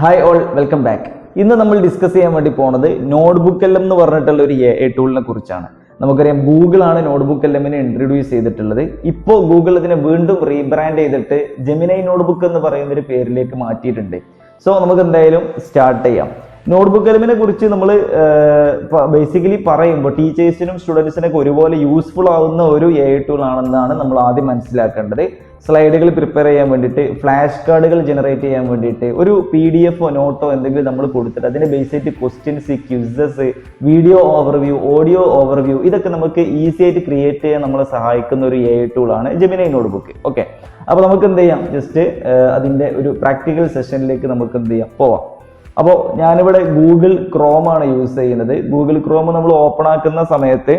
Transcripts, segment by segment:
Hi all, welcome back. ഇന്ന് നമ്മൾ discuss ചെയ്യാൻ വേണ്ടി പോണത് നോട്ട്ബുക്ക് എൽ എം എന്ന് പറഞ്ഞിട്ടുള്ള ഒരു എ ടൂളിനെ കുറിച്ചാണ്. നമുക്കറിയാം ഗൂഗിൾ ആണ് നോട്ട്ബുക്ക് എൽ എമ്മിനെ ഇൻട്രൊഡ്യൂസ് ചെയ്തിട്ടുള്ളത്. ഇപ്പോൾ ഗൂഗിൾ ഇതിനെ വീണ്ടും റീബ്രാൻഡ് ചെയ്തിട്ട് ജെമിനൈ നോട്ട്ബുക്ക് എന്ന് പറയുന്ന ഒരു പേരിലേക്ക് മാറ്റിയിട്ടുണ്ട്. സോ നമുക്ക് എന്തായാലും സ്റ്റാർട്ട് ചെയ്യാം. നോട്ട്ബുക്ക് എൽ എമ്മിനെ കുറിച്ച് നമ്മൾ ബേസിക്കലി പറയുമ്പോൾ ടീച്ചേഴ്സിനും സ്റ്റുഡൻസിനൊക്കെ ഒരുപോലെ യൂസ്ഫുൾ ആവുന്ന ഒരു എ ടൂൾ ആണെന്നാണ് നമ്മൾ ആദ്യം മനസ്സിലാക്കേണ്ടത്. സ്ലൈഡുകൾ പ്രിപ്പയർ ചെയ്യാൻ വേണ്ടിയിട്ട്, ഫ്ലാഷ് കാർഡുകൾ ജനറേറ്റ് ചെയ്യാൻ വേണ്ടിയിട്ട്, ഒരു PDF നോട്ടോ എന്തെങ്കിലും നമ്മൾ കൊടുത്തിട്ട് അതിനെ ബേസ് ചെയ്തിട്ട് questions, quizzes, video overview, audio overview, ഇതൊക്കെ നമുക്ക് ഈസി ആയിട്ട് ക്രിയേറ്റ് ചെയ്യാൻ നമ്മളെ സഹായിക്കുന്ന ഒരു എ ടൂൾ ആണ് ജെമിനൈ നോട്ട്ബുക്ക്. ഓക്കെ, അപ്പോൾ നമുക്ക് എന്ത് ചെയ്യാം, ജസ്റ്റ് അതിൻ്റെ ഒരു പ്രാക്ടിക്കൽ സെഷനിലേക്ക് നമുക്ക് എന്ത് ചെയ്യാം, പോവാം. അപ്പോൾ ഞാനിവിടെ ഗൂഗിൾ ക്രോം ആണ് യൂസ് ചെയ്യുന്നത്. ഗൂഗിൾ ക്രോം നമ്മൾ ഓപ്പൺ ആക്കുന്ന സമയത്ത്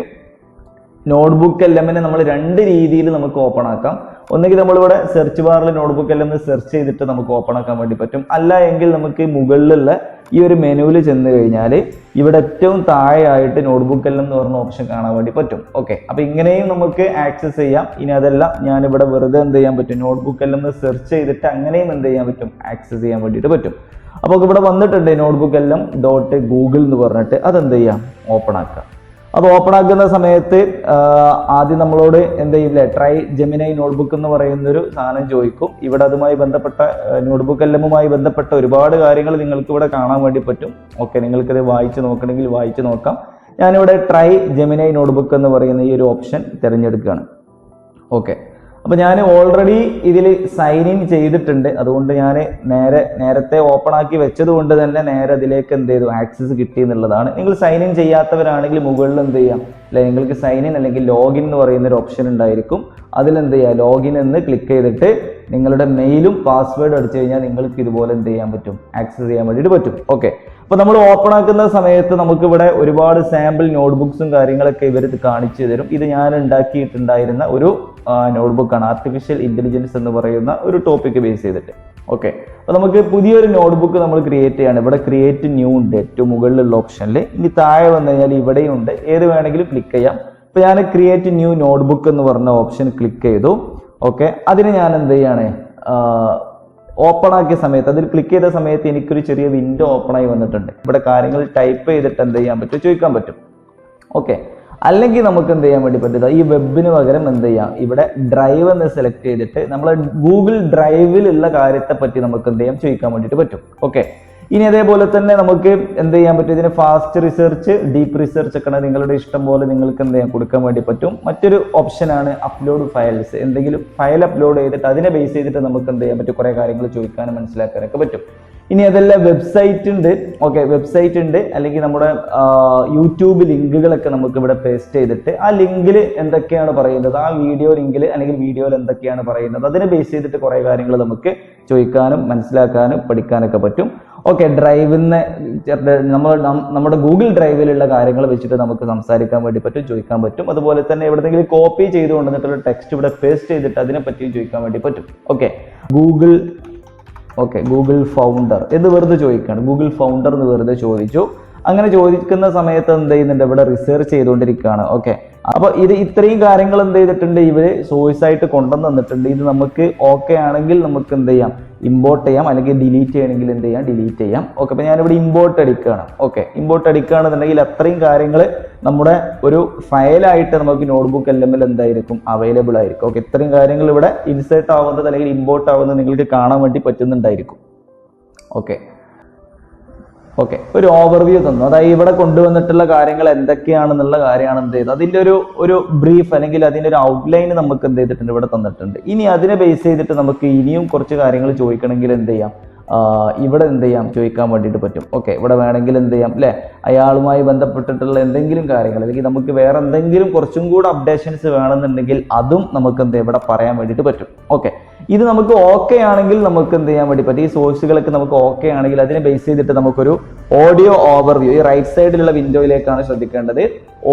നോട്ട്ബുക്ക് എൽ എമ്മിനെ നമ്മൾ രണ്ട് രീതിയിൽ നമുക്ക് ഓപ്പൺ ആക്കാം. ഒന്നുകിൽ നമ്മളിവിടെ സെർച്ച് ബാറിൽ നോട്ട്ബുക്ക് എൽ എം സെർച്ച് ചെയ്തിട്ട് നമുക്ക് ഓപ്പൺ ആക്കാൻ വേണ്ടി പറ്റും. അല്ല എങ്കിൽ നമുക്ക് മുകളിലുള്ള ഈ ഒരു മെനുവിൽ ചെന്ന് കഴിഞ്ഞാൽ ഇവിടെ ഏറ്റവും താഴെയായിട്ട് നോട്ട്ബുക്ക് എൽ എം എന്ന് പറഞ്ഞ ഓപ്ഷൻ കാണാൻ വേണ്ടി പറ്റും. ഓക്കെ, അപ്പോൾ ഇങ്ങനെയും നമുക്ക് ആക്സസ് ചെയ്യാം. ഇനി അതല്ല, ഞാനിവിടെ വെറുതെ എന്ത് ചെയ്യാൻ പറ്റും, നോട്ട്ബുക്ക് എൽ എം സെർച്ച് ചെയ്തിട്ട് അങ്ങനെയും എന്ത് ചെയ്യാൻ പറ്റും, ആക്സസ് ചെയ്യാൻ വേണ്ടിയിട്ട് പറ്റും. അപ്പോൾ ഇവിടെ വന്നിട്ടുണ്ട് നോട്ട്ബുക്ക് എൽ എം .ഗൂഗിൾ എന്ന് പറഞ്ഞിട്ട്, അതെന്ത് ചെയ്യാം, ഓപ്പൺ ആക്കാം. അത് ഓപ്പൺ ആക്കുന്ന സമയത്ത് ആദ്യം നമ്മളോട് എന്ത് ചെയ്യില്ല, ട്രൈ ജെമിനൈ നോട്ട്ബുക്ക് എന്ന് പറയുന്നൊരു സാധനം ചോദിക്കും. ഇവിടെ അതുമായി ബന്ധപ്പെട്ട നോട്ട്ബുക്ക് എൽ എമ്മുമായി ബന്ധപ്പെട്ട ഒരുപാട് കാര്യങ്ങൾ നിങ്ങൾക്ക് ഇവിടെ കാണാൻ വേണ്ടി പറ്റും. ഓക്കെ, നിങ്ങൾക്കിത് വായിച്ച് നോക്കണമെങ്കിൽ വായിച്ച് നോക്കാം. ഞാനിവിടെ ട്രൈ ജെമിനൈ നോട്ട്ബുക്ക് എന്ന് പറയുന്ന ഈ ഒരു ഓപ്ഷൻ തിരഞ്ഞെടുക്കുകയാണ്. ഓക്കെ, അപ്പോൾ ഞാൻ ഓൾറെഡി ഇതിൽ സൈൻ ഇൻ ചെയ്തിട്ടുണ്ട്. അതുകൊണ്ട് ഞാൻ നേരത്തെ ഓപ്പൺ ആക്കി വെച്ചത് കൊണ്ട് തന്നെ നേരെ അതിലേക്ക് എന്ത് ചെയ്തു, ആക്സസ് കിട്ടി എന്നുള്ളതാണ്. നിങ്ങൾ സൈൻ ഇൻ ചെയ്യാത്തവരാണെങ്കിൽ മുകളിൽ എന്ത് ചെയ്യാം, അല്ലെ, നിങ്ങൾക്ക് സൈൻ ഇൻ അല്ലെങ്കിൽ ലോഗിൻ എന്ന് പറയുന്ന ഒരു ഓപ്ഷൻ ഉണ്ടായിരിക്കും. അതിലെന്ത് ചെയ്യുക, ലോഗിൻ എന്ന് ക്ലിക്ക് ചെയ്തിട്ട് നിങ്ങളുടെ മെയിലും പാസ്വേഡ് അടിച്ചു കഴിഞ്ഞാൽ നിങ്ങൾക്ക് ഇതുപോലെ എന്ത് ചെയ്യാൻ പറ്റും, ആക്സസ് ചെയ്യാൻ വേണ്ടിയിട്ട് പറ്റും. ഓക്കെ, അപ്പോൾ നമ്മൾ ഓപ്പൺ ആക്കുന്ന സമയത്ത് നമുക്കിവിടെ ഒരുപാട് സാമ്പിൾ നോട്ട്ബുക്സും കാര്യങ്ങളൊക്കെ ഇവർ കാണിച്ചു തരും. ഇത് ഞാൻ ഉണ്ടാക്കിയിട്ടുണ്ടായിരുന്ന ഒരു നോട്ട്ബുക്കാണ്, ആർട്ടിഫിഷ്യൽ ഇന്റലിജൻസ് എന്ന് പറയുന്ന ഒരു ടോപ്പിക്ക് ബേസ് ചെയ്തിട്ട്. ഓക്കെ, അപ്പോൾ നമുക്ക് പുതിയൊരു നോട്ട്ബുക്ക് നമ്മൾ ക്രിയേറ്റ് ചെയ്യാണ്. ഇവിടെ ക്രിയേറ്റ് ന്യൂ ഉണ്ട് ഏറ്റവും മുകളിലുള്ള ഓപ്ഷനിൽ. ഇനി താഴെ വന്നു കഴിഞ്ഞാൽ ഇവിടെയും ഉണ്ട്, ഏത് വേണമെങ്കിലും ക്ലിക്ക് ചെയ്യാം. അപ്പോൾ ഞാൻ ക്രിയേറ്റ് ന്യൂ നോട്ട്ബുക്ക് എന്ന് പറഞ്ഞ ഓപ്ഷൻ ക്ലിക്ക് ചെയ്തു. ഓക്കെ, അതിന് ഞാൻ എന്ത് ചെയ്യാണ്, ഓപ്പൺ ആക്കിയ സമയത്ത് അതിൽ ക്ലിക്ക് ചെയ്ത സമയത്ത് എനിക്കൊരു ചെറിയ വിൻഡോ ഓപ്പൺ ആയി വന്നിട്ടുണ്ട്. ഇവിടെ കാര്യങ്ങൾ ടൈപ്പ് ചെയ്തിട്ട് എന്ത് ചെയ്യാൻ പറ്റും, ചോദിക്കാൻ പറ്റും. ഓക്കെ, അല്ലെങ്കിൽ നമുക്ക് എന്ത് ചെയ്യാൻ വേണ്ടി പറ്റുക, ഈ വെബിന് പകരം എന്ത് ചെയ്യാം, ഇവിടെ ഡ്രൈവ് എന്ന് സെലക്ട് ചെയ്തിട്ട് നമ്മൾ ഗൂഗിൾ ഡ്രൈവിലുള്ള കാര്യത്തെ പറ്റി നമുക്ക് എന്ത് ചെയ്യാം, ചോദിക്കാൻ വേണ്ടിയിട്ട് പറ്റും. ഓക്കെ, ഇനി അതേപോലെ തന്നെ നമുക്ക് എന്ത് ചെയ്യാൻ പറ്റും, ഇതിന് ഫാസ്റ്റ് റിസർച്ച്, ഡീപ്പ് റിസർച്ച് ഒക്കെ നിങ്ങളുടെ ഇഷ്ടം പോലെ നിങ്ങൾക്ക് എന്ത് ചെയ്യാൻ കൊടുക്കാൻ വേണ്ടി പറ്റും. മറ്റൊരു ഓപ്ഷനാണ് അപ്ലോഡ് ഫയൽസ്. എന്തെങ്കിലും ഫയൽ അപ്ലോഡ് ചെയ്തിട്ട് അതിനെ ബേസ് ചെയ്തിട്ട് നമുക്ക് എന്ത് ചെയ്യാൻ പറ്റും, കുറേ കാര്യങ്ങൾ ചോദിക്കാനും മനസ്സിലാക്കാനൊക്കെ പറ്റും. ഇനി അതെല്ലാം വെബ്സൈറ്റ് ഉണ്ട്. ഓക്കെ, വെബ്സൈറ്റ് ഉണ്ട്, അല്ലെങ്കിൽ നമ്മുടെ യൂട്യൂബ് ലിങ്കുകളൊക്കെ നമുക്ക് ഇവിടെ പേസ്റ്റ് ചെയ്തിട്ട് ആ ലിങ്കിൽ എന്തൊക്കെയാണ് പറയുന്നത്, ആ വീഡിയോ ലിങ്കിൽ അല്ലെങ്കിൽ വീഡിയോയിൽ എന്തൊക്കെയാണ് പറയുന്നത്, അതിനെ ബേസ് ചെയ്തിട്ട് കുറേ കാര്യങ്ങൾ നമുക്ക് ചോദിക്കാനും മനസ്സിലാക്കാനും പഠിക്കാനൊക്കെ പറ്റും. ഓക്കെ, ഡ്രൈവിന്ന് നമ്മുടെ ഗൂഗിൾ ഡ്രൈവിലുള്ള കാര്യങ്ങൾ വെച്ചിട്ട് നമുക്ക് സംസാരിക്കാൻ വേണ്ടി പറ്റും, ചോദിക്കാൻ പറ്റും. അതുപോലെ തന്നെ എവിടെയെങ്കിലും കോപ്പി ചെയ്ത് കൊണ്ടുവന്നിട്ടുള്ള ടെക്സ്റ്റ് ഇവിടെ പേസ്റ്റ് ചെയ്തിട്ട് അതിനെ പറ്റിയും ചോദിക്കാൻ വേണ്ടി പറ്റും. ഓക്കെ, ഗൂഗിൾ ഫൗണ്ടർ എന്ന് വെറുതെ ചോദിക്കുകയാണ്. ഗൂഗിൾ ഫൗണ്ടർ എന്ന് വെറുതെ ചോദിച്ചു. അങ്ങനെ ചോദിക്കുന്ന സമയത്ത് എന്ത് ചെയ്യുന്നുണ്ട്, ഇവിടെ റിസർച്ച് ചെയ്തുകൊണ്ടിരിക്കുകയാണ്. ഓക്കെ, അപ്പോൾ ഇത്രയും കാര്യങ്ങൾ എന്ത് ചെയ്തിട്ടുണ്ട്, ഇവര് സോഴ്സ് ആയിട്ട് കൊണ്ടുവന്ന് തന്നിട്ടുണ്ട്. ഇത് നമുക്ക് ഓക്കെ ആണെങ്കിൽ നമുക്ക് എന്ത് ചെയ്യാം, ഇമ്പോർട്ട് ചെയ്യാം, അല്ലെങ്കിൽ ഡിലീറ്റ് ചെയ്യണമെങ്കിൽ എന്ത് ചെയ്യാം, ഡിലീറ്റ് ചെയ്യാം. ഓക്കെ, അപ്പോൾ ഞാനിവിടെ ഇമ്പോർട്ട് അടിക്കുകയാണ്. ഓക്കെ, ഇമ്പോർട്ട് അടിക്കുകയാണെന്നുണ്ടെങ്കിൽ അത്രയും കാര്യങ്ങൾ നമ്മുടെ ഒരു ഫയലായിട്ട് നമുക്ക് നോട്ട്ബുക്ക് എൽ എമ്മിൽ എന്തായിരിക്കും, അവൈലബിൾ ആയിരിക്കും. ഓക്കെ, ഇത്രയും കാര്യങ്ങൾ ഇവിടെ ഇൻസേർട്ട് ആവുന്നത് അല്ലെങ്കിൽ ഇമ്പോർട്ട് ആവുന്നത് നിങ്ങൾക്ക് കാണാൻ വേണ്ടി പറ്റുന്നുണ്ടായിരിക്കും. ഓക്കെ, ഒരു ഓവർവ്യൂ തന്നു. അതായത് ഇവിടെ കൊണ്ടുവന്നിട്ടുള്ള കാര്യങ്ങൾ എന്തൊക്കെയാണെന്നുള്ള കാര്യമാണ് എന്ത് ചെയ്തത്, അതിൻ്റെ ഒരു ബ്രീഫ് അല്ലെങ്കിൽ അതിൻ്റെ ഒരു ഔട്ട്ലൈൻ നമുക്ക് എന്ത് ചെയ്തിട്ടുണ്ട്, ഇവിടെ തന്നിട്ടുണ്ട്. ഇനി അതിനെ ബേസ് ചെയ്തിട്ട് നമുക്ക് ഇനിയും കുറച്ച് കാര്യങ്ങൾ ചോദിക്കണമെങ്കിൽ എന്ത് ചെയ്യാം, ഇവിടെ എന്ത് ചെയ്യാം, ചോദിക്കാൻ വേണ്ടിയിട്ട് പറ്റും. ഓക്കെ, ഇവിടെ വേണമെങ്കിൽ എന്ത് ചെയ്യാം, അല്ലെ, അയാളുമായി ബന്ധപ്പെട്ടിട്ടുള്ള എന്തെങ്കിലും കാര്യങ്ങൾ അല്ലെങ്കിൽ നമുക്ക് വേറെ എന്തെങ്കിലും കുറച്ചും കൂടെ അപ്ഡേഷൻസ് വേണമെന്നുണ്ടെങ്കിൽ അതും നമുക്ക് എന്ത് ചെയ്യാം, ഇവിടെ പറയാൻ വേണ്ടിയിട്ട് പറ്റും. ഓക്കെ, ഇത് നമുക്ക് ഓക്കെ ആണെങ്കിൽ നമുക്ക് എന്ത് ചെയ്യാൻ വേണ്ടി പറ്റും, ഈ സോഴ്സുകളൊക്കെ നമുക്ക് ഓക്കെ ആണെങ്കിൽ അതിനെ ബേസ് ചെയ്തിട്ട് നമുക്കൊരു ഓഡിയോ ഓവർവ്യൂ, ഈ റൈറ്റ് സൈഡിലുള്ള വിൻഡോയിലേക്കാണ് ശ്രദ്ധിക്കേണ്ടത്,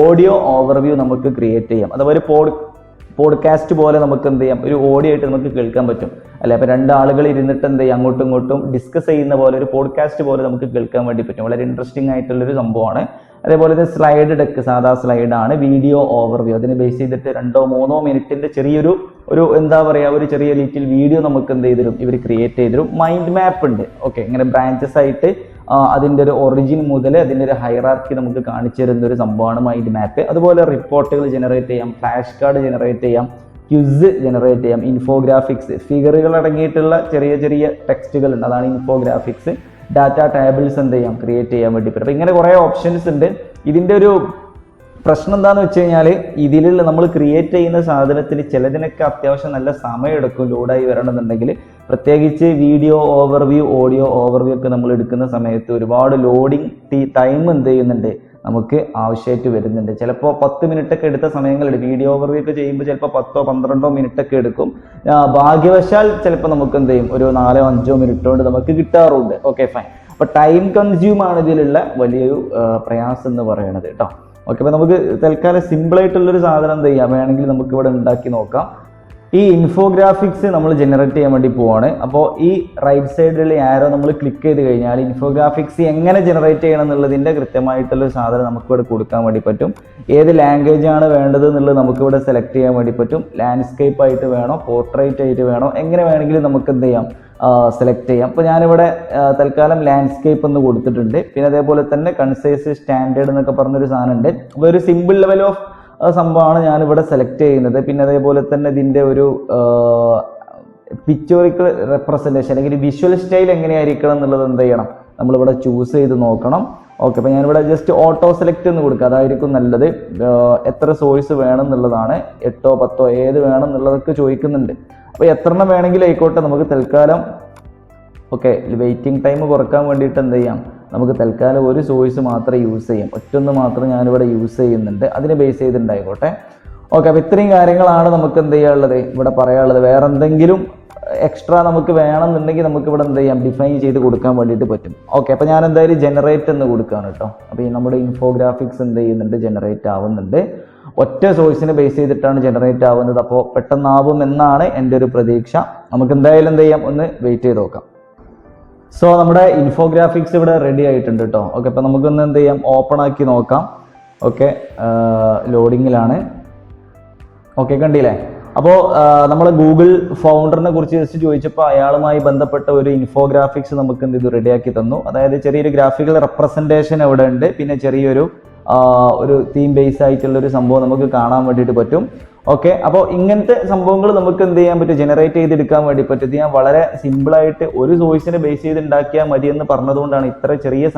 ഓഡിയോ ഓവർവ്യൂ നമുക്ക് ക്രിയേറ്റ് ചെയ്യാം. അതുപോലെ പോഡ്കാസ്റ്റ് പോലെ നമുക്ക് എന്ത് ചെയ്യാം, ഒരു ഓഡിയോ ആയിട്ട് നമുക്ക് കേൾക്കാൻ പറ്റും അല്ലെ. അപ്പൊ രണ്ടാളുകൾ ഇരുന്നിട്ട് എന്ത് ചെയ്യാം, അങ്ങോട്ടും ഇങ്ങോട്ടും ഡിസ്കസ് ചെയ്യുന്ന പോലെ ഒരു പോഡ്കാസ്റ്റ് പോലെ നമുക്ക് കേൾക്കാൻ വേണ്ടി പറ്റും. വളരെ ഇൻട്രസ്റ്റിംഗ് ആയിട്ടുള്ളൊരു സംഭവമാണ്. അതേപോലെ തന്നെ സ്ലൈഡ് ഡെക്ക്, സാധാ സ്ലൈഡാണ്. വീഡിയോ ഓവർവ്യൂ, അതിനെ ബേസ് ചെയ്തിട്ട് 2-3 മിനിറ്റിന്റെ ചെറിയൊരു എന്താ പറയുക, ഒരു ചെറിയ ലിറ്റിൽ വീഡിയോ നമുക്ക് എന്ത് ചെയ്തിരും, ഇവർ ക്രിയേറ്റ് ചെയ്തിരും. മൈൻഡ് മാപ്പ് ഉണ്ട്. ഓക്കെ, ഇങ്ങനെ ബ്രാഞ്ചസ് ആയിട്ട് അതിൻ്റെ ഒരു ഒറിജിൻ മുതൽ അതിൻ്റെ ഒരു ഹൈറാർക്കി നമുക്ക് കാണിച്ചു തരുന്ന ഒരു സംഭവമാണ് മൈൻഡ് മാപ്പ്. അതുപോലെ റിപ്പോർട്ടുകൾ ജനറേറ്റ് ചെയ്യാം, ഫ്ലാഷ് കാർഡ് ജനറേറ്റ് ചെയ്യാം, ക്വിസ് ജനറേറ്റ് ചെയ്യാം, ഇൻഫോഗ്രാഫിക്സ്, ഫിഗറുകൾ അടങ്ങിയിട്ടുള്ള ചെറിയ ചെറിയ ടെക്സ്റ്റുകൾ ഉണ്ട്, അതാണ് ഇൻഫോഗ്രാഫിക്സ്. ഡാറ്റ ടേബിൾസ് എന്ത് ചെയ്യാം, ക്രിയേറ്റ് ചെയ്യാൻ വേണ്ടി പറ്റും. അപ്പം ഇങ്ങനെ കുറേ ഓപ്ഷൻസ് ഉണ്ട്. ഇതിൻ്റെ ഒരു പ്രശ്നം എന്താണെന്ന് വെച്ച് കഴിഞ്ഞാൽ, ഇതിലുള്ള നമ്മൾ ക്രിയേറ്റ് ചെയ്യുന്ന സാധനത്തിന് ചിലതിനൊക്കെ അത്യാവശ്യം നല്ല സമയം എടുക്കും ലോഡായി വരണമെന്നുണ്ടെങ്കിൽ. പ്രത്യേകിച്ച് വീഡിയോ ഓവർവ്യൂ, ഓഡിയോ ഓവർവ്യൂ ഒക്കെ നമ്മൾ എടുക്കുന്ന സമയത്ത് ഒരുപാട് ലോഡിങ് ടൈം എന്ത് ചെയ്യുന്നുണ്ട്, നമുക്ക് ആവശ്യമായിട്ട് വരുന്നുണ്ട്. ചിലപ്പോൾ 10 മിനിറ്റ് ഒക്കെ എടുത്ത സമയങ്ങളുണ്ട്. വീഡിയോ ഓവർവ്യൂ ഒക്കെ ചെയ്യുമ്പോൾ ചിലപ്പോൾ 10-12 മിനിറ്റ് ഒക്കെ എടുക്കും. ഭാഗ്യവശാൽ ചിലപ്പോൾ നമുക്ക് എന്ത് ചെയ്യും, ഒരു 4-5 മിനിറ്റ് കൊണ്ട് നമുക്ക് കിട്ടാറുണ്ട്. Okay, fine. അപ്പൊ ടൈം കൺസ്യൂം ആണ് ഇതിലുള്ള വലിയൊരു പ്രയാസം എന്ന് പറയുന്നത് കേട്ടോ. ഓക്കെ, അപ്പൊ നമുക്ക് തൽക്കാലം സിമ്പിൾ ആയിട്ടുള്ളൊരു സാധനം എന്ത് ചെയ്യാം, വേണമെങ്കിൽ നമുക്ക് ഇവിടെ ഉണ്ടാക്കി നോക്കാം. ഈ ഇൻഫോഗ്രാഫിക്സ് നമ്മൾ ജനറേറ്റ് ചെയ്യാൻ വേണ്ടി പോവാണ്. അപ്പോൾ ഈ റൈറ്റ് സൈഡിലുള്ള ആരോ നമ്മൾ ക്ലിക്ക് ചെയ്ത് കഴിഞ്ഞാൽ ഇൻഫോഗ്രാഫിക്സ് എങ്ങനെ ജനറേറ്റ് ചെയ്യണം എന്നുള്ളതിൻ്റെ കൃത്യമായിട്ടുള്ള സാധനം നമുക്കിവിടെ കൊടുക്കാൻ വേണ്ടി പറ്റും. ഏത് ലാംഗ്വേജ് ആണ് വേണ്ടത് എന്നുള്ളത് നമുക്കിവിടെ സെലക്ട് ചെയ്യാൻ വേണ്ടി പറ്റും. ലാൻഡ്സ്കേപ്പ് ആയിട്ട് വേണോ, പോർട്രേറ്റ് ആയിട്ട് വേണോ, എങ്ങനെ വേണമെങ്കിലും നമുക്ക് എന്ത് ചെയ്യാം, സെലക്ട് ചെയ്യാം. അപ്പോൾ ഞാനിവിടെ തൽക്കാലം ലാൻഡ്സ്കേപ്പ് എന്ന് കൊടുത്തിട്ടുണ്ട്. പിന്നെ അതേപോലെ തന്നെ കൺസൈസ്, സ്റ്റാൻഡേർഡ് എന്നൊക്കെ പറഞ്ഞൊരു സാധനം ഉണ്ട്. അപ്പോൾ ഒരു സിമ്പിൾ ലെവൽ ഓഫ് സംഭവമാണ് ഞാനിവിടെ സെലക്ട് ചെയ്യുന്നത്. പിന്നെ അതേപോലെ തന്നെ ഇതിൻ്റെ ഒരു പിക്ചോറിക്കൽ റെപ്രസെൻറ്റേഷൻ അല്ലെങ്കിൽ വിഷ്വൽ സ്റ്റൈൽ എങ്ങനെയായിരിക്കണം എന്നുള്ളത് എന്ത് ചെയ്യണം, നമ്മളിവിടെ ചൂസ് ചെയ്ത് നോക്കണം. ഓക്കെ, അപ്പോൾ ഞാനിവിടെ ജസ്റ്റ് ഓട്ടോ സെലക്ട് എന്ന് കൊടുക്കുക, അതായിരിക്കും നല്ലത്. എത്ര സോഴ്സ് വേണം എന്നുള്ളതാണ്, 8-10 ഏത് വേണം എന്നുള്ളതൊക്കെ ചോദിക്കുന്നുണ്ട്. അപ്പോൾ എത്രണ്ണം വേണമെങ്കിലും ആയിക്കോട്ടെ, നമുക്ക് തൽക്കാലം ഓക്കെ വെയിറ്റിംഗ് ടൈം കുറക്കാൻ വേണ്ടിയിട്ട് എന്ത് ചെയ്യാം, നമുക്ക് തൽക്കാലം ഒരു സോഴ്സ് മാത്രമേ യൂസ് ചെയ്യാം, ഒറ്റൊന്ന് മാത്രം ഞാനിവിടെ യൂസ് ചെയ്യുന്നുണ്ട്, അതിനെ ബേസ് ചെയ്തിട്ടുണ്ടായിക്കോട്ടെ. ഓക്കെ, അപ്പോൾ ഇത്രയും കാര്യങ്ങളാണ് നമുക്ക് എന്ത് ചെയ്യാനുള്ളത്, ഇവിടെ പറയാനുള്ളത്. വേറെ എന്തെങ്കിലും എക്സ്ട്രാ നമുക്ക് വേണമെന്നുണ്ടെങ്കിൽ നമുക്ക് ഇവിടെ എന്ത് ചെയ്യാം, ഡിഫൈൻ ചെയ്ത് കൊടുക്കാൻ വേണ്ടിയിട്ട് പറ്റും. ഓക്കെ, അപ്പോൾ ഞാൻ എന്തായാലും ജനറേറ്റ് എന്ന് കൊടുക്കുകയാണ് കേട്ടോ. അപ്പോൾ ഈ നമ്മുടെ ഇൻഫോഗ്രാഫിക്സ് എന്ത് ചെയ്യുന്നുണ്ട്, ജനറേറ്റ് ആവുന്നുണ്ട്. ഒറ്റ സോഴ്സിനെ ബേസ് ചെയ്തിട്ടാണ് ജനറേറ്റ് ആവുന്നത്. അപ്പോൾ പെട്ടെന്നാവും എന്നാണ് എൻ്റെ ഒരു പ്രതീക്ഷ. നമുക്ക് എന്തായാലും എന്ത് ചെയ്യാം, ഒന്ന് വെയിറ്റ് ചെയ്ത് നോക്കാം. സോ നമ്മുടെ ഇൻഫോഗ്രാഫിക്സ് ഇവിടെ റെഡി ആയിട്ടുണ്ട് കേട്ടോ. ഓക്കെ, അപ്പോൾ നമുക്കൊന്ന് എന്ത് ചെയ്യാം, ഓപ്പൺ ആക്കി നോക്കാം. ഓക്കെ, ലോഡിങ്ങിലാണ്. ഓക്കെ, കണ്ടില്ലേ. അപ്പോൾ നമ്മൾ ഗൂഗിൾ ഫൗണ്ടറിനെ കുറിച്ച് ജസ്റ്റ് ചോദിച്ചപ്പോൾ അയാളുമായി ബന്ധപ്പെട്ട ഒരു ഇൻഫോഗ്രാഫിക്സ് നമുക്ക് എന്ത് ചെയ്തു, റെഡിയാക്കി തന്നു. അതായത് ചെറിയൊരു ഗ്രാഫിക്കൽ റെപ്രസെൻറ്റേഷൻ അവിടെ ഉണ്ട്. പിന്നെ ചെറിയൊരു ഒരു തീം ബേസ് ആയിട്ടുള്ള ഒരു സംഭവം നമുക്ക് കാണാൻ വേണ്ടിയിട്ട് പറ്റും. ഓക്കെ, അപ്പോൾ ഇങ്ങനത്തെ സംഭവങ്ങൾ നമുക്ക് എന്ത് ചെയ്യാൻ പറ്റും, ജനറേറ്റ് ചെയ്തെടുക്കാൻ വേണ്ടി പറ്റും. ഇത് ഞാൻ വളരെ സിമ്പിളായിട്ട് ഒരു സോഴ്സിനെ ബേസ് ചെയ്ത് ഉണ്ടാക്കിയാൽ മതി എന്ന് പറഞ്ഞതുകൊണ്ടാണ് ഇത്ര ചെറിയ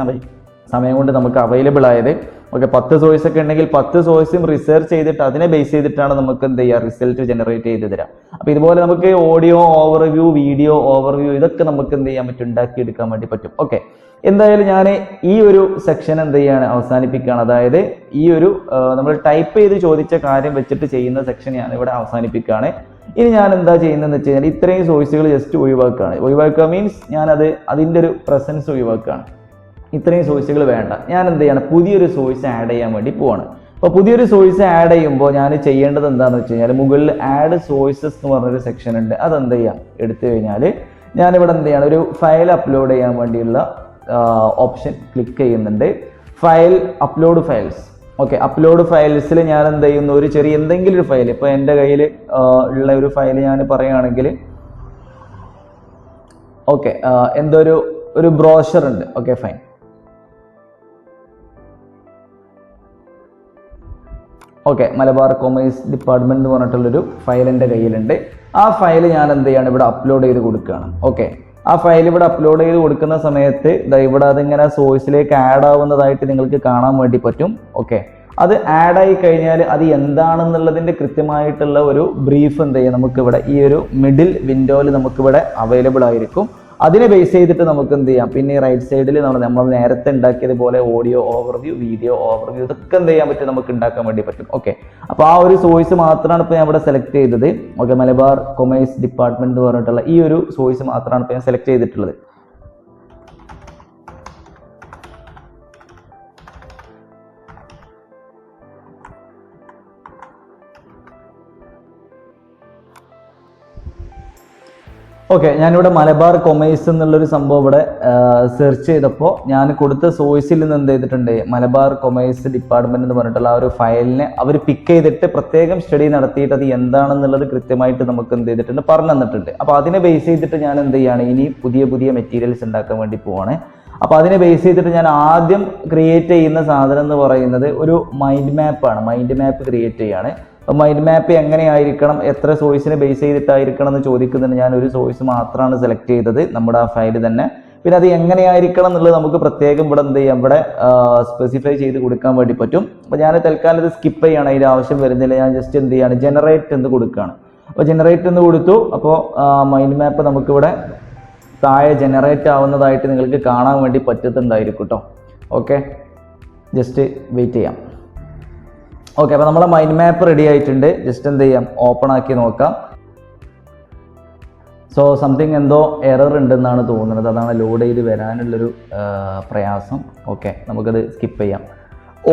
സമയം കൊണ്ട് നമുക്ക് അവൈലബിൾ ആയത്. ഓക്കെ, 10 സോഴ്സ് ഒക്കെ ഉണ്ടെങ്കിൽ 10 സോഴ്സും റിസർച്ച് ചെയ്തിട്ട് അതിനെ ബേസ് ചെയ്തിട്ടാണ് നമുക്ക് എന്ത് ചെയ്യുക, റിസൾട്ട് ജനറേറ്റ് ചെയ്ത് തരാം. അപ്പോൾ ഇതുപോലെ നമുക്ക് ഓഡിയോ ഓവർവ്യൂ, വീഡിയോ ഓവർവ്യൂ, ഇതൊക്കെ നമുക്ക് എന്ത് ചെയ്യാൻ പറ്റും, ഉണ്ടാക്കിയെടുക്കാൻ വേണ്ടി പറ്റും. ഓക്കെ, എന്തായാലും ഞാൻ ഈ ഒരു സെക്ഷൻ എന്ത് ചെയ്യാണ്, അവസാനിപ്പിക്കുകയാണ്. അതായത് ഈ ഒരു നമ്മൾ ടൈപ്പ് ചെയ്ത് ചോദിച്ച കാര്യം വെച്ചിട്ട് ചെയ്യുന്ന സെക്ഷൻ ഞാൻ ഇവിടെ അവസാനിപ്പിക്കുകയാണ്. ഇനി ഞാൻ എന്താ ചെയ്യുന്നതെന്ന് വെച്ച് കഴിഞ്ഞാൽ ഇത്രയും സോഴ്സുകൾ ജസ്റ്റ് ഒഴിവാക്കുകയാണ്. ഒഴിവാക്കുക മീൻസ് ഞാനത് അതിൻ്റെ ഒരു പ്രസൻസ് ഒഴിവാക്കുകയാണ്. ഇത്രയും സോഴ്സുകൾ വേണ്ട. ഞാൻ എന്ത് ചെയ്യണം, പുതിയൊരു സോഴ്സ് ആഡ് ചെയ്യാൻ വേണ്ടി പോവാണ്. അപ്പോൾ പുതിയൊരു സോഴ്സ് ആഡ് ചെയ്യുമ്പോൾ ഞാൻ ചെയ്യേണ്ടത് എന്താണെന്ന് വെച്ച് കഴിഞ്ഞാൽ മുകളിൽ ആഡ് സോഴ്സസ് എന്ന് പറഞ്ഞൊരു സെക്ഷൻ ഉണ്ട്. അതെന്ത് ചെയ്യാം, എടുത്തു കഴിഞ്ഞാൽ ഞാനിവിടെ എന്ത് ചെയ്യണം, ഒരു ഫയൽ അപ്ലോഡ് ചെയ്യാൻ വേണ്ടിയുള്ള ഓപ്ഷൻ ക്ലിക്ക് ചെയ്യുന്നുണ്ട്. File, upload files. Okay, upload ഫയൽസിൽ ഞാൻ എന്ത് ചെയ്യുന്നു, ഒരു ചെറിയ എന്തെങ്കിലും ഒരു ഫയൽ, ഇപ്പോൾ എൻ്റെ കയ്യിൽ ഉള്ള ഒരു ഫയൽ ഞാൻ പറയുകയാണെങ്കിൽ ഓക്കെ, എന്തോ ഒരു ബ്രോഷർ ഉണ്ട്. Okay, fine. Okay, Malabar commerce department എന്ന് പറഞ്ഞിട്ടുള്ളൊരു ഫയൽ എൻ്റെ കയ്യിലുണ്ട്. ആ ഫയൽ ഞാൻ എന്ത് ചെയ്യാണ്, ഇവിടെ അപ്ലോഡ് ചെയ്ത് കൊടുക്കുകയാണ്. ഓക്കെ, ആ ഫയൽ ഇവിടെ അപ്ലോഡ് ചെയ്ത് കൊടുക്കുന്ന സമയത്ത് ഇവിടെ അതിങ്ങനെ സോഴ്സിലേക്ക് ആഡ് ആവുന്നതായിട്ട് നിങ്ങൾക്ക് കാണാൻ വേണ്ടി പറ്റും. ഓക്കെ, അത് ആഡ് ആയി കഴിഞ്ഞാൽ അത് എന്താണെന്നുള്ളതിൻ്റെ കൃത്യമായിട്ടുള്ള ഒരു ബ്രീഫ് എന്ത് ചെയ്യാം, നമുക്കിവിടെ ഈ ഒരു മിഡിൽ വിൻഡോയിൽ നമുക്കിവിടെ അവൈലബിൾ ആയിരിക്കും. അതിനെ ബേസ് ചെയ്തിട്ട് നമുക്ക് എന്ത് ചെയ്യാം, പിന്നെ റൈറ്റ് സൈഡിൽ നമ്മൾ നേരത്തെ ഉണ്ടാക്കിയതുപോലെ ഓഡിയോ ഓവർവ്യൂ, വീഡിയോ ഓവർവ്യൂ, ഇതൊക്കെ എന്ത് ചെയ്യാൻ പറ്റും, നമുക്ക് ഉണ്ടാക്കാൻ വേണ്ടി പറ്റും. ഓക്കെ, അപ്പോൾ ആ ഒരു സോഴ്സ് മാത്രമാണ് ഇപ്പോൾ ഞാൻ ഇവിടെ സെലക്ട് ചെയ്തത്. ഓക്കെ, മലബാർ കൊമേഴ്സ് ഡിപ്പാർട്ട്മെന്റ് എന്ന് പറഞ്ഞിട്ടുള്ള ഈ ഒരു സോഴ്സ് മാത്രമാണ് ഇപ്പോൾ ഞാൻ സെലക്ട് ചെയ്തിട്ടുള്ളത്. ഓക്കെ, ഞാനിവിടെ മലബാർ കൊമേഴ്സ് എന്നുള്ളൊരു സംഭവം ഇവിടെ സെർച്ച് ചെയ്തപ്പോൾ ഞാൻ കൊടുത്ത സോഴ്സിൽ നിന്ന് എന്ത് ചെയ്തിട്ടുണ്ട്, മലബാർ കൊമേഴ്സ് ഡിപ്പാർട്ട്മെന്റ് എന്ന് പറഞ്ഞിട്ടുള്ള ആ ഒരു ഫയലിനെ അവർ പിക്ക് ചെയ്തിട്ട് പ്രത്യേകം സ്റ്റഡി നടത്തിയിട്ട് അത് എന്താണെന്നുള്ളത് കൃത്യമായിട്ട് നമുക്ക് എന്ത് ചെയ്തിട്ടുണ്ട് പറഞ്ഞു തന്നിട്ടുണ്ട്. അപ്പോൾ അതിനെ ബേസ് ചെയ്തിട്ട് ഞാൻ എന്ത് ചെയ്യാണ്, ഇനി പുതിയ പുതിയ മെറ്റീരിയൽസ് ഉണ്ടാക്കാൻ വേണ്ടി പോവാണ്. അപ്പോൾ അതിനെ ബേസ് ചെയ്തിട്ട് ഞാൻ ആദ്യം ക്രിയേറ്റ് ചെയ്യുന്ന സാധനം എന്ന് പറയുന്നത് ഒരു മൈൻഡ് മാപ്പാണ്. മൈൻഡ് മാപ്പ് ക്രിയേറ്റ് ചെയ്യാണ്. മൈൻഡ് മാപ്പ് എങ്ങനെയായിരിക്കണം, എത്ര സോഴ്സിനെ ബേസ് ചെയ്തിട്ടായിരിക്കണം എന്ന് ചോദിക്കുന്നുണ്ട്. ഞാൻ ഒരു സോഴ്സ് മാത്രമാണ് സെലക്ട് ചെയ്തത്, നമ്മുടെ ആ ഫയൽ തന്നെ. പിന്നെ അത് എങ്ങനെയായിരിക്കണം എന്നുള്ളത് നമുക്ക് പ്രത്യേകം ഇവിടെ എന്ത് ചെയ്യാം, ഇവിടെ സ്പെസിഫൈ ചെയ്ത് കൊടുക്കാൻ വേണ്ടി പറ്റും. അപ്പോൾ ഞാൻ തൽക്കാലം ഇത് സ്കിപ്പ് ചെയ്യണം, അതിൻ്റെ ആവശ്യം വരുന്നില്ല. ഞാൻ ജസ്റ്റ് എന്ത് ചെയ്യാണ്, ജനറേറ്റ് എന്ന് കൊടുക്കുകയാണ്. അപ്പോൾ ജനറേറ്റ് എന്ന് കൊടുത്തു. അപ്പോൾ മൈൻഡ് മാപ്പ് നമുക്കിവിടെ താഴെ ജനറേറ്റ് ആവുന്നതായിട്ട് നിങ്ങൾക്ക് കാണാൻ വേണ്ടി പറ്റുന്നുണ്ടായിരിക്കും കേട്ടോ. ഓക്കെ, ജസ്റ്റ് വെയിറ്റ് ചെയ്യാം. ഓക്കെ, അപ്പോൾ നമ്മളെ മൈൻഡ് മാപ്പ് റെഡി ആയിട്ടുണ്ട്. ജസ്റ്റ് എന്ത് ചെയ്യാം, ഓപ്പൺ ആക്കി നോക്കാം. സോ സംതിങ് എന്തോ എറർ ഉണ്ടെന്നാണ് തോന്നുന്നത്, അതാണ് ലോഡ് ചെയ്ത് വരാനുള്ളൊരു പ്രയാസം. ഓക്കെ, നമുക്കത് സ്കിപ്പ് ചെയ്യാം.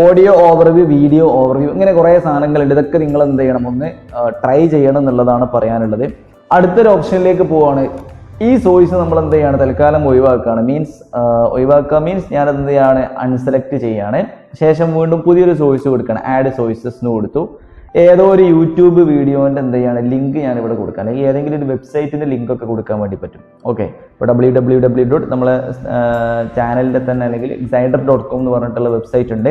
ഓഡിയോ ഓവർവ്യൂ, വീഡിയോ ഓവർവ്യൂ, ഇങ്ങനെ കുറേ സാധനങ്ങളുണ്ട്. ഇതൊക്കെ നിങ്ങൾ എന്ത് ചെയ്യണം, ഒന്ന് ട്രൈ ചെയ്യണം എന്നുള്ളതാണ് പറയാനുള്ളത്. അടുത്തൊരു ഓപ്ഷനിലേക്ക് പോവാണ്. ഈ സോഴ്സ് നമ്മൾ എന്ത് ചെയ്യാണ്, തൽക്കാലം ഒഴിവാക്കുകയാണ്. ഒഴിവാക്കുക മീൻസ് ഞാൻ എന്ത് ചെയ്യാണ്, അൺസെലക്ട് ചെയ്യാണ്. ശേഷം വീണ്ടും പുതിയൊരു സോഴ്സ് കൊടുക്കണം. ആഡ് സോഴ്സസ് എന്ന് കൊടുത്തു. ഏതോ ഒരു യൂട്യൂബ് വീഡിയോന്റെ എന്ത് ചെയ്യാണ്, ലിങ്ക് ഞാൻ ഇവിടെ കൊടുക്കാം, അല്ലെങ്കിൽ ഏതെങ്കിലും ഒരു വെബ്സൈറ്റിന്റെ ലിങ്ക് ഒക്കെ കൊടുക്കാൻ വേണ്ടി പറ്റും. ഓക്കെ, ഇപ്പോൾ www. നമ്മളെ ചാനലിന്റെ തന്നെ അല്ലെങ്കിൽ Xider.com എന്ന് പറഞ്ഞിട്ടുള്ള വെബ്സൈറ്റ് ഉണ്ട്,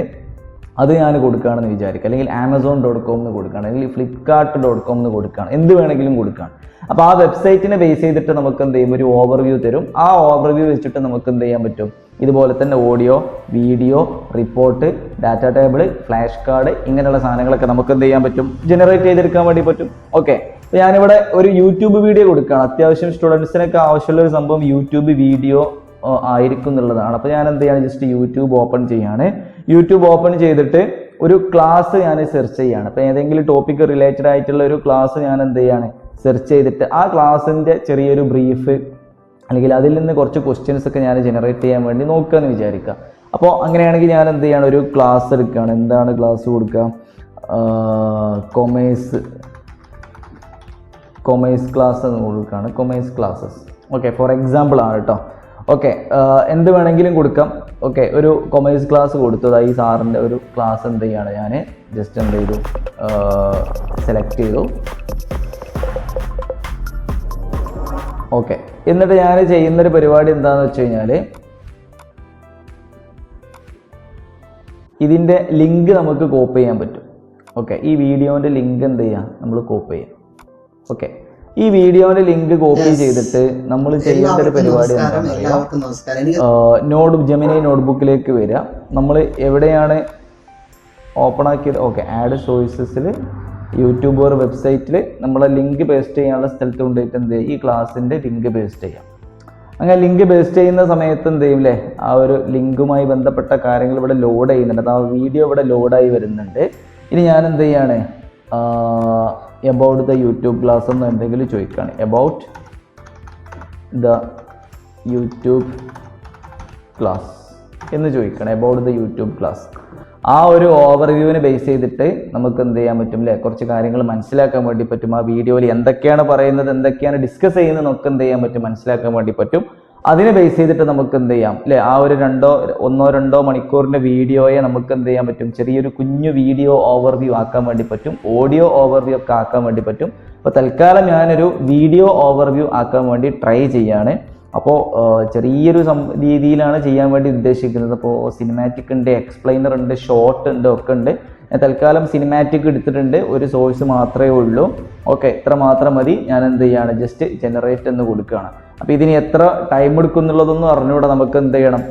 അത് ഞാൻ കൊടുക്കുകയാണെന്ന് വിചാരിക്കുക. അല്ലെങ്കിൽ Amazon.com എന്ന് കൊടുക്കുകയാണ്, അല്ലെങ്കിൽ Flipkart.com എന്ന് കൊടുക്കുകയാണ്, എന്ത് വേണമെങ്കിലും കൊടുക്കുകയാണ്. അപ്പോൾ ആ വെബ്സൈറ്റിനെ ബേസ് ചെയ്തിട്ട് നമുക്ക് എന്ത് ചെയ്യും, ഒരു ഓവർവ്യൂ തരും. ആ ഓവർവ്യൂ വെച്ചിട്ട് നമുക്ക് എന്ത് ചെയ്യാൻ പറ്റും, ഇതുപോലെ തന്നെ audio, video, report, data table, flash card, ഇങ്ങനെയുള്ള സാധനങ്ങളൊക്കെ നമുക്ക് എന്ത് ചെയ്യാൻ പറ്റും, ജനറേറ്റ് ചെയ്തെടുക്കാൻ വേണ്ടി പറ്റും. ഓക്കെ, അപ്പോൾ ഞാനിവിടെ ഒരു യൂട്യൂബ് വീഡിയോ കൊടുക്കുകയാണ്. അത്യാവശ്യം സ്റ്റുഡൻസിനൊക്കെ ആവശ്യമുള്ള ഒരു സംഭവം യൂട്യൂബ് വീഡിയോ ആയിരിക്കും എന്നുള്ളതാണ്. അപ്പോൾ ഞാൻ എന്ത് ചെയ്യാണ്, ജസ്റ്റ് യൂട്യൂബ് ഓപ്പൺ ചെയ്യാണ്. യൂട്യൂബ് ഓപ്പൺ ചെയ്തിട്ട് ഒരു ക്ലാസ് ഞാൻ സെർച്ച് ചെയ്യാണ്. അപ്പോൾ ഏതെങ്കിലും ടോപ്പിക്ക് റിലേറ്റഡ് ആയിട്ടുള്ള ഒരു ക്ലാസ് ഞാൻ എന്ത് ചെയ്യാണ്, സെർച്ച് ചെയ്തിട്ട് ആ ക്ലാസ്സിൻ്റെ ചെറിയൊരു ബ്രീഫ് അല്ലെങ്കിൽ അതിൽ നിന്ന് കുറച്ച് ക്വസ്റ്റ്യൻസ് ഒക്കെ ഞാൻ ജനറേറ്റ് ചെയ്യാൻ വേണ്ടി നോക്കുകയെന്ന് വിചാരിക്കുക. അപ്പോൾ അങ്ങനെയാണെങ്കിൽ ഞാൻ എന്ത് ചെയ്യാണ്, ഒരു ക്ലാസ് എടുക്കുകയാണ്. എന്താണ് ക്ലാസ് കൊടുക്കുക, കൊമേഴ്സ് ക്ലാസ് എന്ന് കൊടുക്കുകയാണ്, commerce classes. Okay, for example ആണ് കേട്ടോ. ഓക്കെ, എന്ത് വേണമെങ്കിലും കൊടുക്കാം. ഓക്കെ, ഒരു കൊമേഴ്സ് ക്ലാസ് കൊടുത്തതായി സാറിൻ്റെ ഒരു ക്ലാസ് എന്ത് ചെയ്യാണ്, ഞാൻ ജസ്റ്റ് എന്ത് ചെയ്തു, സെലക്ട് ചെയ്തു. ഓക്കെ, എന്നിട്ട് ഞാൻ ചെയ്യുന്നൊരു പരിപാടി എന്താണെന്ന് വെച്ച് കഴിഞ്ഞാൽ, ഇതിൻ്റെ ലിങ്ക് നമുക്ക് കോപ്പി ചെയ്യാൻ പറ്റും. ഓക്കെ, ഈ വീഡിയോൻ്റെ ലിങ്ക് എന്ത് ചെയ്യാം, നമ്മൾ കോപ്പി ചെയ്യാം. ഓക്കെ, ഈ വീഡിയോന്റെ ലിങ്ക് കോപ്പി ചെയ്തിട്ട് നമ്മൾ ചെയ്യേണ്ട ഒരു പരിപാടി എന്താണെന്നറിയാം, ജെമിനി നോട്ട്ബുക്കിലേക്ക് വരിക. നമ്മൾ എവിടെയാണ് ഓപ്പൺ ആക്കിയത്, ഓക്കെ, ആഡ് സോഴ്സസിൽ യൂട്യൂബ് ഓർ വെബ്സൈറ്റിൽ നമ്മളെ ലിങ്ക് പേസ്റ്റ് ചെയ്യാനുള്ള സ്ഥലത്ത് കൊണ്ടുപോയിട്ട് എന്ത് ചെയ്യും, ഈ ക്ലാസ്സിൻ്റെ ലിങ്ക് പേസ്റ്റ് ചെയ്യാം. അങ്ങനെ ലിങ്ക് പേസ്റ്റ് ചെയ്യുന്ന സമയത്ത് എന്ത് ചെയ്യും, ആ ഒരു ലിങ്കുമായി ബന്ധപ്പെട്ട കാര്യങ്ങൾ ഇവിടെ ലോഡ് ചെയ്യുന്നുണ്ട്. ആ വീഡിയോ ഇവിടെ ലോഡായി വരുന്നുണ്ട്. ഇനി ഞാൻ എന്ത് ചെയ്യാണ്, എബൌട്ട് ദ യൂട്യൂബ് ക്ലാസ് എന്ന് എന്തെങ്കിലും ചോദിക്കുകയാണ്. എബൌട്ട് ദ യൂട്യൂബ് ക്ലാസ് എന്ന് ചോദിക്കണം. About the YouTube class. ആ ഒരു ഓവർവ്യൂവിനെ ബേസ് ചെയ്തിട്ട് നമുക്ക് എന്ത് ചെയ്യാൻ പറ്റും, കുറച്ച് കാര്യങ്ങൾ മനസ്സിലാക്കാൻ വേണ്ടി പറ്റും. ആ വീഡിയോയിൽ എന്തൊക്കെയാണ് പറയുന്നത്, എന്തൊക്കെയാണ് ഡിസ്കസ് ചെയ്യുന്നത് നമുക്ക് എന്ത് ചെയ്യാൻ പറ്റും, മനസ്സിലാക്കാൻ വേണ്ടി പറ്റും. അതിനെ ബേസ് ചെയ്തിട്ട് നമുക്ക് എന്ത് ചെയ്യാം, ആ ഒരു ഒന്നോ രണ്ടോ മണിക്കൂറിന്റെ വീഡിയോയെ നമുക്ക് എന്ത് ചെയ്യാൻ പറ്റും, ചെറിയൊരു കുഞ്ഞു വീഡിയോ ഓവർവ്യൂ ആക്കാൻ വേണ്ടി പറ്റും, ഓഡിയോ ഓവർവ്യൂ ഒക്കെ ആക്കാൻ വേണ്ടി പറ്റും. അപ്പോൾ തൽക്കാലം ഞാനൊരു വീഡിയോ ഓവർവ്യൂ ആക്കാൻ വേണ്ടി ട്രൈ ചെയ്യാണ്. അപ്പോൾ ചെറിയൊരു രീതിയിലാണ് ചെയ്യാൻ വേണ്ടി ഉദ്ദേശിക്കുന്നത്. അപ്പോൾ സിനിമാറ്റിക് ഉണ്ട്, എക്സ്പ്ലെയിനർ ഉണ്ട്, ഷോർട്ട് ഉണ്ട്, ഒക്കെ ഉണ്ട്. ഞാൻ തൽക്കാലം സിനിമാറ്റിക് എടുത്തിട്ടുണ്ട്, ഒരു സോഴ്സ് മാത്രമേ ഉള്ളൂ. ഓക്കെ, ഇത്ര മാത്രം മതി. ഞാൻ എന്ത് ചെയ്യാണ്, ജസ്റ്റ് ജനറേറ്റ് എന്ന് കൊടുക്കുകയാണ്. അപ്പോൾ ഇതിന് എത്ര ടൈം എടുക്കും എന്നുള്ളതൊന്നും അറിഞ്ഞുകൂടെ. നമുക്ക് എന്ത് ചെയ്യണം,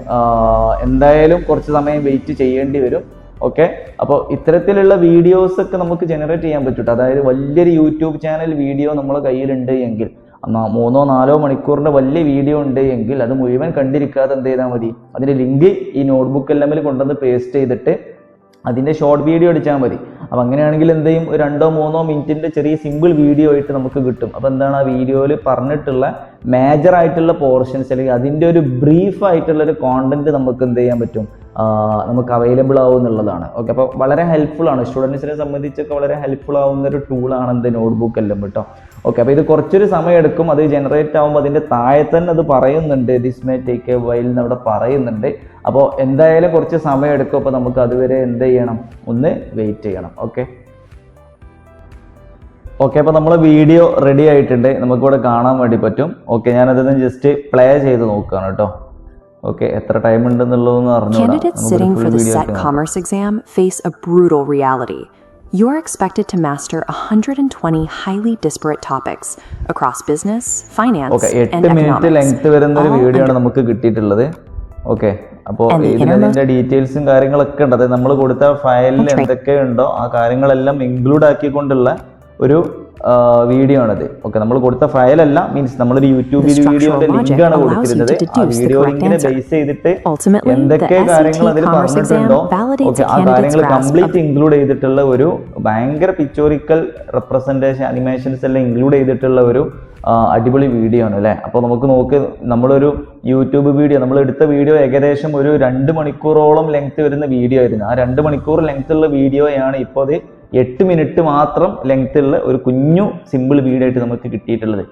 എന്തായാലും കുറച്ച് സമയം വെയിറ്റ് ചെയ്യേണ്ടി വരും. ഓക്കെ, അപ്പോൾ ഇത്തരത്തിലുള്ള വീഡിയോസ് ഒക്കെ നമുക്ക് ജനറേറ്റ് ചെയ്യാൻ പറ്റും. അതായത് വലിയൊരു യൂട്യൂബ് ചാനൽ വീഡിയോ നമ്മളെ കയ്യിലുണ്ട് എങ്കിൽ, 3-4 മണിക്കൂറിൻ്റെ വലിയ വീഡിയോ ഉണ്ട് എങ്കിൽ അത് മുഴുവൻ കണ്ടിരിക്കാതെ എന്ത് ചെയ്താൽ മതി, അതിൻ്റെ ലിങ്ക് ഈ നോട്ട്ബുക്ക് എല്ലാം കൊണ്ടുവന്ന് പേസ്റ്റ് ചെയ്തിട്ട് അതിൻ്റെ ഷോർട്ട് വീഡിയോ അടിച്ചാൽ മതി. അപ്പം അങ്ങനെയാണെങ്കിൽ എന്ത് ചെയ്യും, 2-3 മിനിറ്റിൻ്റെ ചെറിയ സിമ്പിൾ വീഡിയോ ആയിട്ട് നമുക്ക് കിട്ടും. അപ്പോൾ എന്താണ്, ആ വീഡിയോയിൽ പറഞ്ഞിട്ടുള്ള മേജർ ആയിട്ടുള്ള പോർഷൻസ് അല്ലെങ്കിൽ അതിൻ്റെ ഒരു ബ്രീഫ് ആയിട്ടുള്ള ഒരു കോണ്ടന്റ് നമുക്ക് എന്ത് ചെയ്യാൻ പറ്റും, നമുക്ക് അവൈലബിൾ ആവും എന്നുള്ളതാണ്. ഓക്കെ, അപ്പോൾ വളരെ ഹെൽപ്ഫുൾ ആണ്, സ്റ്റുഡൻസിനെ സംബന്ധിച്ചൊക്കെ വളരെ ഹെൽപ്ഫുൾ ആവുന്ന ഒരു ടൂളാണ് എന്ത് നോട്ട്ബുക്ക് എല്ലാം കേട്ടോ. ഓക്കെ, അപ്പോൾ ഇത് കുറച്ചൊരു സമയം എടുക്കും. അത് ജനറേറ്റ് ആകുമ്പോൾ അതിൻ്റെ താഴെ തന്നെ അത് പറയുന്നുണ്ട്, this may take A while എന്ന് അവിടെ പറയുന്നുണ്ട്. അപ്പോൾ എന്തായാലും കുറച്ച് സമയം എടുക്കും. അപ്പോൾ നമുക്ക് അതുവരെ എന്ത് ചെയ്യണം, ഒന്ന് വെയിറ്റ് ചെയ്യണം. ഓക്കെ, അപ്പോൾ നമ്മൾ വീഡിയോ റെഡി ആയിട്ടുണ്ട്, നമുക്കിവിടെ കാണാൻ വേണ്ടി പറ്റും. ഓക്കെ, ഞാനതൊന്ന് ജസ്റ്റ് പ്ലേ ചെയ്ത് നോക്കുകയാണ് കേട്ടോ. ഓക്കെ, എത്ര ടൈം ഉണ്ടെന്നുള്ളതെന്ന് അറിഞ്ഞുകൂടാ. Candidates sitting for the SET Commerce exam face a brutal reality. You are expected to master 120 highly disparate topics across business, finance, and 8 minute length വരുന്ന ഒരു വീഡിയോ ആണ് നമുക്ക് കിട്ടിയിട്ടുള്ളത്. ഓക്കെ, അപ്പോൾ ഇതിന്റെ ഡീറ്റെയിൽസും കാര്യങ്ങളൊക്കെ ഉണ്ട്. അതായത് നമ്മൾ കൊടുത്ത ഫയലിൽ എന്തൊക്കെ ഉണ്ടോ ആ കാര്യങ്ങളെല്ലാം ഇൻക്ലൂഡ് ആക്കിക്കൊണ്ടുള്ള ഒരു വീഡിയോ ആണത്. ഓക്കെ, നമ്മൾ കൊടുത്ത ഫയലല്ല, മീൻസ് നമ്മളൊരു യൂട്യൂബിൽ വീഡിയോന്റെ ലിങ്ക് ആണ് കൊടുത്തിരുന്നത്. ആ വീഡിയോ ലിങ്കിനെ ബേസ് ചെയ്തിട്ട് എന്തൊക്കെ കാര്യങ്ങൾ അതിൽ പറഞ്ഞിട്ടുണ്ടോ ഓക്കെ ആ കാര്യങ്ങൾ കംപ്ലീറ്റ് ഇൻക്ലൂഡ് ചെയ്തിട്ടുള്ള ഒരു ഭയങ്കര പിക്ചോറിക്കൽ റെപ്രസെന്റേഷൻ അനിമേഷൻസ് എല്ലാം ഇൻക്ലൂഡ് ചെയ്തിട്ടുള്ള ഒരു അടിപൊളി വീഡിയോ ആണ് അല്ലേ. അപ്പോൾ നമുക്ക് നമ്മളൊരു യൂട്യൂബ് വീഡിയോ നമ്മൾ എടുത്ത വീഡിയോ ഏകദേശം ഒരു 2 മണിക്കൂറോളം ലെങ്ത് വരുന്ന വീഡിയോ ആയിരുന്നു. ആ 2 മണിക്കൂർ ലെങ്ത് ഉള്ള വീഡിയോയാണ് ഇപ്പോൾ അത് 8 മിനിറ്റ് മാത്രം ലെങ്ത് ഉള്ള ഒരു കുഞ്ഞു സിമ്പിൾ വീഡിയോ ആയിട്ട് നമുക്ക് കിട്ടിയിട്ടുള്ളത്.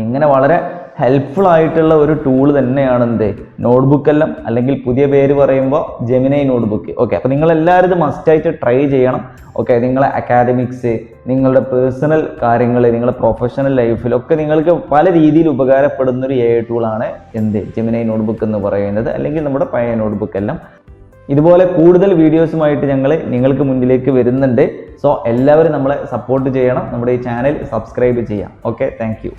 ഇങ്ങനെ വളരെ ഹെൽപ്ഫുൾ ആയിട്ടുള്ള ഒരു ടൂൾ തന്നെയാണ് എന്ത് നോട്ട്ബുക്ക് എല്ലാം, അല്ലെങ്കിൽ പുതിയ പേര് പറയുമ്പോൾ ജെമിനി നോട്ട്ബുക്ക്. ഓക്കെ, അപ്പോൾ നിങ്ങൾ എല്ലാവരും ഇത് മസ്റ്റായിട്ട് ട്രൈ ചെയ്യണം. ഓക്കെ, നിങ്ങളെ അക്കാഡമിക്സ്, നിങ്ങളുടെ പേഴ്സണൽ കാര്യങ്ങൾ, നിങ്ങളുടെ പ്രൊഫഷണൽ ലൈഫിലൊക്കെ നിങ്ങൾക്ക് പല രീതിയിൽ ഉപകാരപ്പെടുന്ന ഒരു AI ടൂളാണ് എന്ത് ജെമിനി നോട്ട്ബുക്ക് എന്ന് പറയുന്നത്, അല്ലെങ്കിൽ നമ്മുടെ പഴയ നോട്ട്ബുക്ക് എല്ലാം. ഇതുപോലെ കൂടുതൽ വീഡിയോസുമായിട്ട് ഞങ്ങൾ നിങ്ങൾക്ക് മുന്നിലേക്ക് വരുന്നുണ്ട്. സോ എല്ലാവരും നമ്മളെ സപ്പോർട്ട് ചെയ്യണം, നമ്മുടെ ഈ ചാനൽ സബ്സ്ക്രൈബ് ചെയ്യാം. Okay, thank you.